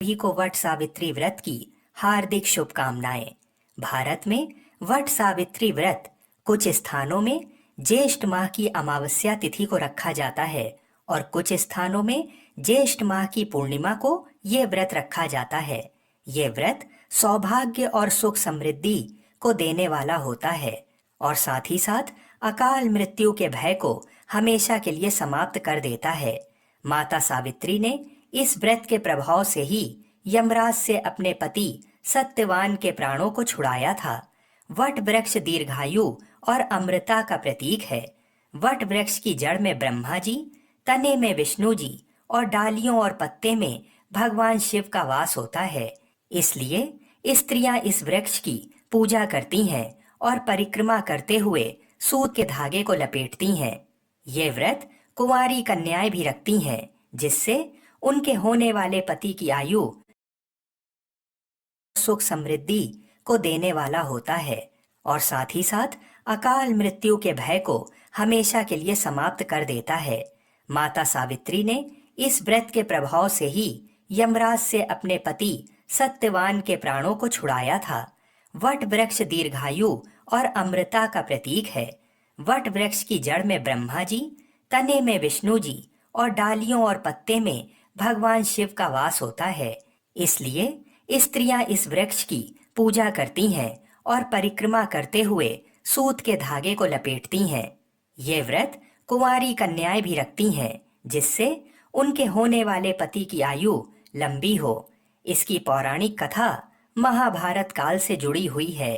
सभी को वट सावित्री व्रत की हार्दिक शुभकामनाएं। भारत में वट सावित्री व्रत कुछ स्थानों में ज्येष्ठ माह की अमावस्या तिथि को रखा जाता है और कुछ स्थानों में ज्येष्ठ माह की पूर्णिमा को ये व्रत रखा जाता है। ये व्रत सौभाग्य और सुख समृद्धि को देने वाला होता है और साथ ही साथ अकाल मृत्यु के भय को हमेशा के लिए समाप्त कर देता है। माता सावित्री ने इस व्रत के प्रभाव से ही यमराज से अपने पति सत्यवान के प्राणों को छुड़ाया था। वट वृक्ष दीर्घायु और अमृता का प्रतीक है। वट वृक्ष की जड़ में ब्रह्मा जी, तने में विष्णु जी और डालियों और पत्ते में भगवान शिव का वास होता है। इसलिए स्त्रियां इस वृक्ष की पूजा करती हैं और परिक्रमा करते हुए सूत के धागे को लपेटती हैं। ये व्रत कुंवारी कन्याएं भी रखती हैं, जिससे उनके होने वाले पति की आयु सुख समृद्धि को देने वाला होता है और साथ ही साथ अकाल मृत्यु के भय को हमेशा के लिए समाप्त कर देता है। माता सावित्री ने इस व्रत के प्रभाव से ही यमराज से अपने पति सत्यवान के प्राणों को छुड़ाया था। वट वृक्ष दीर्घायु और अमृता का प्रतीक है। वट वृक्ष की जड़ में ब्रह्मा जी, तने में विष्णु जी और डालियों और पत्ते में भगवान शिव का वास होता है। इसलिए स्त्रियां इस वृक्ष की पूजा करती हैं और परिक्रमा करते हुए सूत के धागे को लपेटती हैं। ये व्रत कुंवारी कन्याएं भी रखती हैं, जिससे उनके होने वाले पति की आयु लंबी हो। इसकी पौराणिक कथा महाभारत काल से जुड़ी हुई है।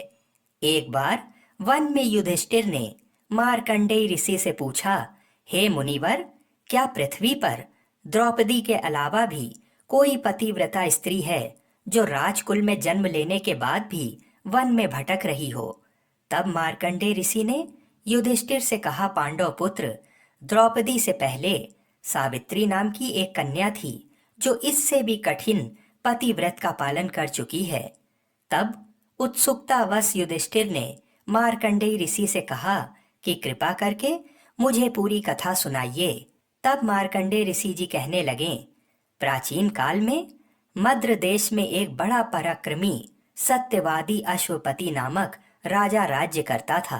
एक बार वन में युधिष्ठिर ने मार्कंडेय ऋषि से पूछा, हे मुनिवर, क्या पृथ्वी पर द्रौपदी के अलावा भी कोई पतिव्रता स्त्री है जो राजकुल में जन्म लेने के बाद भी वन में भटक रही हो? तब मार्कंडेय ऋषि ने युधिष्ठिर से कहा, पांडव पुत्र, द्रौपदी से पहले सावित्री नाम की एक कन्या थी जो इससे भी कठिन पतिव्रत का पालन कर चुकी है। तब उत्सुकतावश युधिष्ठिर ने मार्कंडेय ऋषि से कहा कि कृपा करके मुझे पूरी कथा सुनाइए। तब मार्कंडेय ऋषि जी कहने लगे, प्राचीन काल में मद्र देश में एक बड़ा पराक्रमी सत्यवादी अश्वपति नामक राजा राज्य करता था।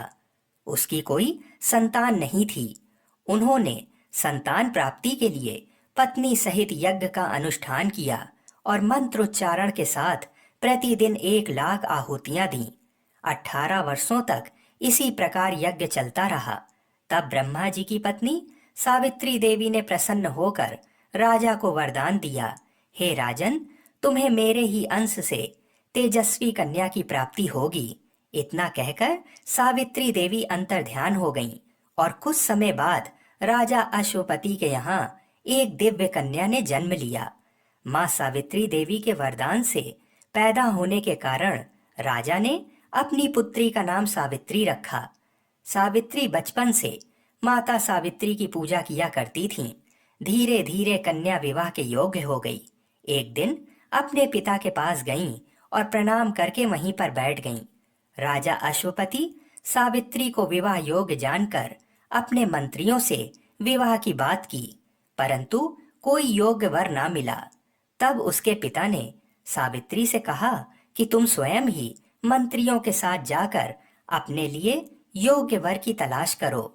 उसकी कोई संतान नहीं थी। उन्होंने संतान प्राप्ति के लिए पत्नी सहित यज्ञ का अनुष्ठान किया और मंत्रोच्चारण के साथ प्रतिदिन 1,00,000 आहुतियां दी। 18 वर्षों तक इसी प्रकार यज्ञ चलता रहा। तब ब्रह्मा जी की पत्नी सावित्री देवी ने प्रसन्न होकर राजा को वरदान दिया, हे राजन, तुम्हें मेरे ही अंश से तेजस्वी कन्या की प्राप्ति होगी। इतना कहकर सावित्री देवी अंतर्ध्यान हो गईं और कुछ समय बाद राजा अश्वपति के यहाँ एक दिव्य कन्या ने जन्म लिया। मां सावित्री देवी के वरदान से पैदा होने के कारण राजा ने अपनी पुत्री का नाम सावित्री रखा। सावित्री बचपन से माता सावित्री की पूजा किया करती थीं। धीरे धीरे कन्या विवाह के योग्य हो गई। एक दिन अपने पिता के पास गईं और प्रणाम करके वहीं पर बैठ गईं। राजा अश्वपति सावित्री को विवाह योग्य जानकर अपने मंत्रियों से विवाह की बात की, परंतु कोई योग्य वर ना मिला। तब उसके पिता ने सावित्री से कहा कि तुम स्वयं ही मंत्रियों के साथ जाकर अपने लिए योग्य वर की तलाश करो।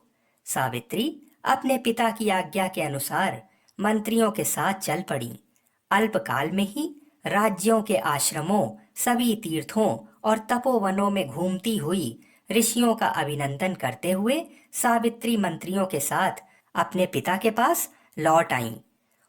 सावित्री अपने पिता की आज्ञा के अनुसार मंत्रियों के साथ चल पड़ी। अल्पकाल में ही राज्यों के आश्रमों, सभी तीर्थों और तपोवनों में घूमती हुई ऋषियों का अभिनंदन करते हुए सावित्री मंत्रियों के साथ अपने पिता के पास लौट आईं।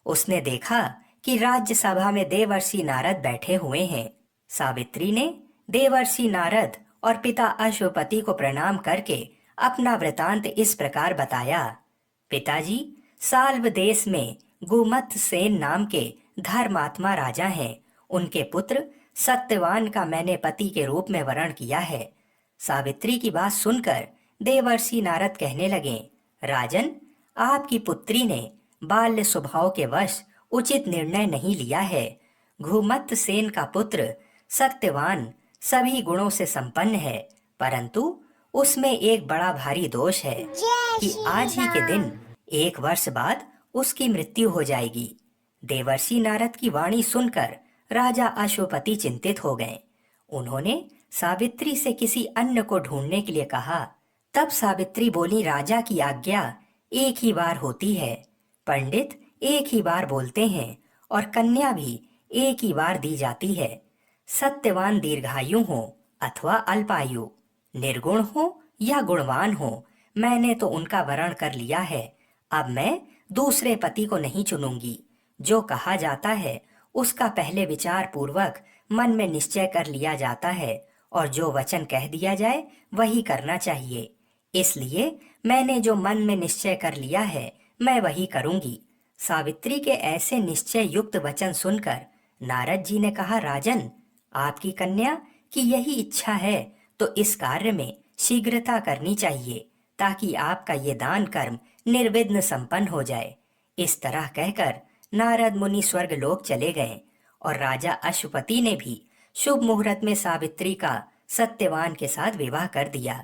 उसने देखा कि राज्यसभा में देवर्षि नारद बैठे हुए हैं। सावित्री ने देवर्षि नारद और पिता अश्वपति को प्रणाम करके अपना वृतांत इस प्रकार बताया, पिताजी, साल्व देश में गुमत सेन नाम के धर्मात्मा राजा हैं। उनके पुत्र सत्यवान का मैंने पति के रूप में वरण किया है। सावित्री की बात सुनकर देवर्षि नारद कहने लगे, राजन, आपकी पुत्री ने बाल्य स्वभाव के वश उचित निर्णय नहीं लिया है। घुमत सेन का पुत्र सत्यवान सभी गुणों से संपन्न है, परंतु उसमें एक बड़ा भारी दोष है कि आज ही के दिन 1 वर्ष बाद उसकी मृत्यु हो जाएगी। देवर्षि नारद की वाणी सुनकर राजा अश्वपति चिंतित हो गए। उन्होंने सावित्री से किसी अन्य को ढूंढने के लिए कहा। तब सावित्री बोली, राजा की आज्ञा एक ही बार होती है, पंडित एक ही बार बोलते हैं और कन्या भी एक ही बार दी जाती है। सत्यवान दीर्घायु हो अथवा अल्पायु, निर्गुण हो या गुणवान हो, मैंने तो उनका वरण कर लिया है। अब मैं दूसरे पति को नहीं चुनूंगी। जो कहा जाता है उसका पहले विचार पूर्वक मन में निश्चय कर लिया जाता है और जो वचन कह दिया जाए वही करना चाहिए। इसलिए मैंने जो मन में निश्चय कर लिया है मैं वही करूंगी। सावित्री के ऐसे निश्चय युक्त वचन सुनकर नारद जी ने कहा, राजन, आपकी कन्या की यही इच्छा है तो इस कार्य में शीघ्रता करनी चाहिए ताकि आपका ये दान कर्म निर्विघ्न संपन्न हो जाए। इस तरह कहकर नारद मुनि स्वर्ग लोक चले गए और राजा अश्वपति ने भी शुभ मुहूर्त में सावित्री का सत्यवान के साथ विवाह कर दिया।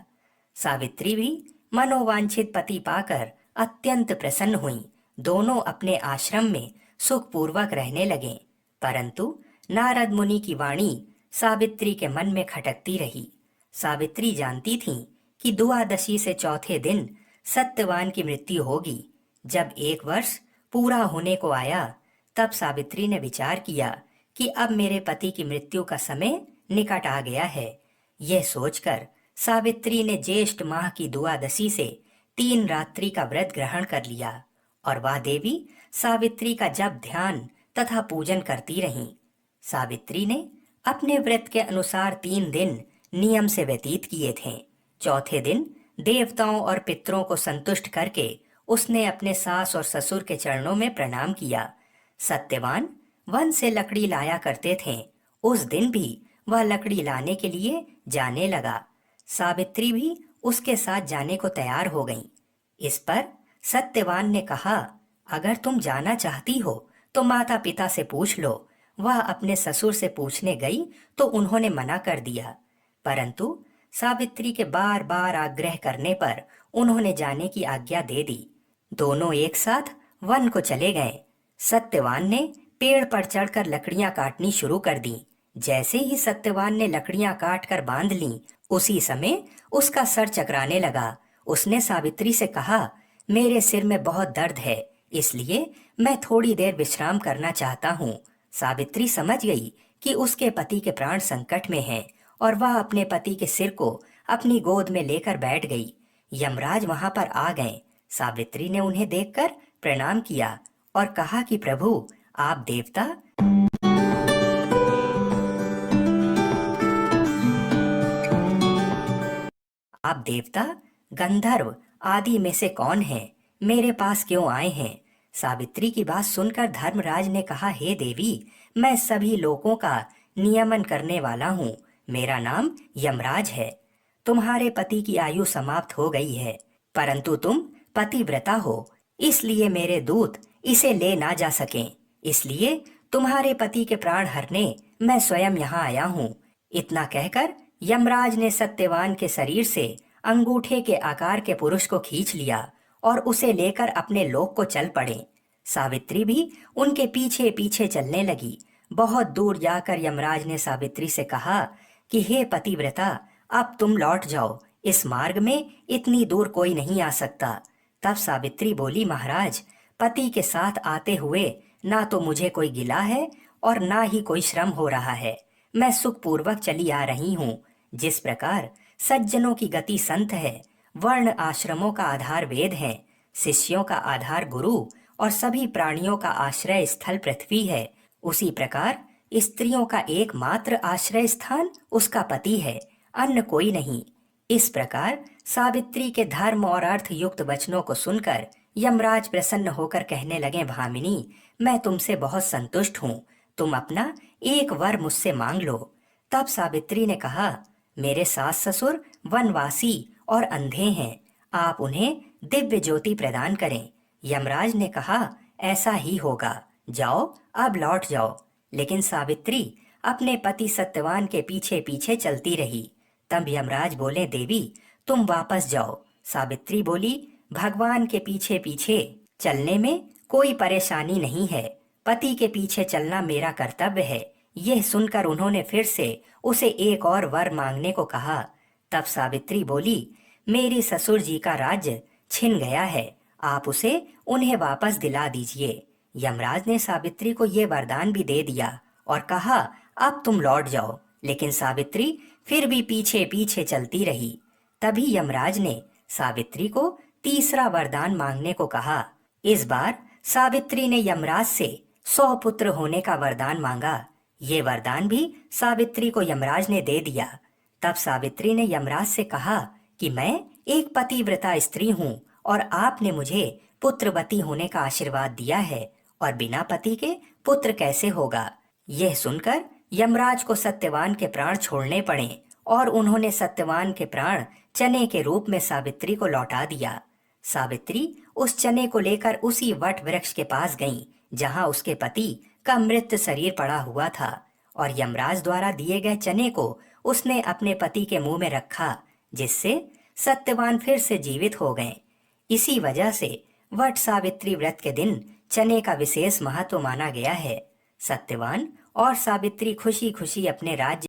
सावित्री भी मनोवांछित पति पाकर अत्यंत प्रसन्न हुई। दोनों अपने आश्रम में सुखपूर्वक रहने लगे। परंतु नारद मुनि की वाणी सावित्री के मन में खटकती रही। सावित्री जानती थी कि द्वादशी से चौथे दिन सत्यवान की मृत्यु होगी। जब 1 वर्ष पूरा होने को आया तब सावित्री ने विचार किया कि अब मेरे पति की मृत्यु का समय निकट आ गया है। यह सोचकर सावित्री ने ज्येष्ठ माह की द्वादशी से 3 रात्रि का व्रत ग्रहण कर लिया और वह देवी सावित्री का जप ध्यान तथा पूजन करती रहीं। सावित्री ने अपने व्रत के अनुसार 3 दिन नियम से व्यतीत किए थे। चौथे दिन देवताओं और पितरों को संतुष्ट करके उसने अपने सास और ससुर के चरणों में प्रणाम किया। सत्यवान वन से लकड़ी लाया करते थे। उस दिन भी वह लकड़ी लाने के लिए जाने लगा। सावित्री भी उसके साथ जाने को तैयार हो गई। इस पर सत्यवान ने कहा, अगर तुम जाना चाहती हो तो माता पिता से पूछ लो। वह अपने ससुर से पूछने गई तो उन्होंने मना कर दिया, परंतु सावित्री के बार बार आग्रह करने पर उन्होंने जाने की आज्ञा दे दी। दोनों एक साथ वन को चले गए। सत्यवान ने पेड़ पर चढ़कर लकड़ियां काटनी शुरू कर दी। जैसे ही सत्यवान ने लकड़ियां काट कर बांध लीं, उसी समय उसका सर चकराने लगा। उसने सावित्री से कहा, मेरे सिर में बहुत दर्द है, इसलिए मैं थोड़ी देर विश्राम करना चाहता हूँ। सावित्री समझ गई कि उसके पति के प्राण संकट में हैं और वह अपने पति के सिर को अपनी गोद में लेकर बैठ गई। यमराज वहां पर आ गए। सावित्री ने उन्हें देखकर प्रणाम किया और कहा कि प्रभु, आप देवता गंधर्व आदि में से कौन है? मेरे पास क्यों आए हैं? सावित्री की बात सुनकर धर्मराज ने कहा, हे देवी, मैं सभी लोगों का नियमन करने वाला हूँ। मेरा नाम यमराज है। तुम्हारे पति की आयु समाप्त हो गई है, परंतु तुम पतिव्रता हो, इसलिए मेरे दूत इसे ले ना जा सकें। इसलिए तुम्हारे पति के प्राण हरने मैं स्वयं यहाँ आया हूँ। इतना कहकर यमराज ने सत्यवान के शरीर से अंगूठे के आकार के पुरुष को खींच लिया और उसे लेकर अपने लोक को चल पड़े। सावित्री भी उनके पीछे पीछे चलने लगी। बहुत दूर जाकर यमराज ने सावित्री से कहा कि हे पतिव्रता, अब तुम लौट जाओ। इस मार्ग में इतनी दूर कोई नहीं आ सकता। तब सावित्री बोली, महाराज, पति के साथ आते हुए ना तो मुझे कोई गिला है और ना ही कोई श्रम हो रहा है। मैं सुखपूर्वक चली आ रही हूँ। जिस प्रकार सज्जनों की गति संत है, वर्ण आश्रमों का आधार वेद है, शिष्यों का आधार गुरु और सभी प्राणियों का आश्रय स्थल पृथ्वी है, उसी प्रकार स्त्रियों का एकमात्र आश्रय स्थान उसका पति है, अन्य कोई नहीं। इस प्रकार सावित्री के धर्म और अर्थ युक्त वचनों को सुनकर यमराज प्रसन्न होकर कहने लगे, भामिनी, मैं तुमसे बहुत संतुष्ट हूँ। तुम अपना एक वर मुझसे मांग लो। तब सावित्री ने कहा, मेरे सास ससुर वनवासी और अंधे हैं, आप उन्हें दिव्य ज्योति प्रदान करें। यमराज ने कहा, ऐसा ही होगा, जाओ अब लौट जाओ। लेकिन सावित्री अपने पति सत्यवान के पीछे पीछे चलती रही। तब यमराज बोले, देवी, तुम वापस जाओ। सावित्री बोली, भगवान के पीछे पीछे चलने में कोई परेशानी नहीं है। पति के पीछे चलना मेरा कर्तव्य है, यह सुनकर उन्होंने फिर से उसे एक और वर मांगने को कहा। तब सावित्री बोली, मेरी ससुर जी का राज्य छिन गया है, आप उसे उन्हें वापस दिला दीजिए। यमराज ने सावित्री को यह वरदान भी दे दिया और कहा, अब तुम लौट जाओ। लेकिन सावित्री फिर भी पीछे पीछे चलती रही। तभी यमराज ने सावित्री को तीसरा वरदान मांगने को कहा। इस बार सावित्री ने यमराज से 100 पुत्र होने का वरदान मांगा। ये वरदान भी सावित्री को यमराज ने दे दिया। तब सावित्री ने यमराज से कहा कि मैं एक पतिव्रता स्त्री हूँ और आपने मुझे पुत्रवती होने का आशीर्वाद दिया है, और बिना पति के पुत्र कैसे होगा। यह सुनकर यमराज को सत्यवान के प्राण छोड़ने पड़े और उन्होंने सत्यवान के प्राण चने के रूप में सावित्री को लौटा दिया। सावित्री उस चने को लेकर उसी वट वृक्ष के पास गईं, जहां उसके पति का मृत शरीर पड़ा हुआ था, और यमराज द्वारा दिए गए चने को उसने अपने पति के मुंह में रखा, जिससे सत्यवान फिर से जीवित हो गए। इसी वजह से वट सावित्री व्रत के दिन चने का विशेष महत्व माना गया है। सत्यवान और सावित्री खुशी खुशी अपने राज्य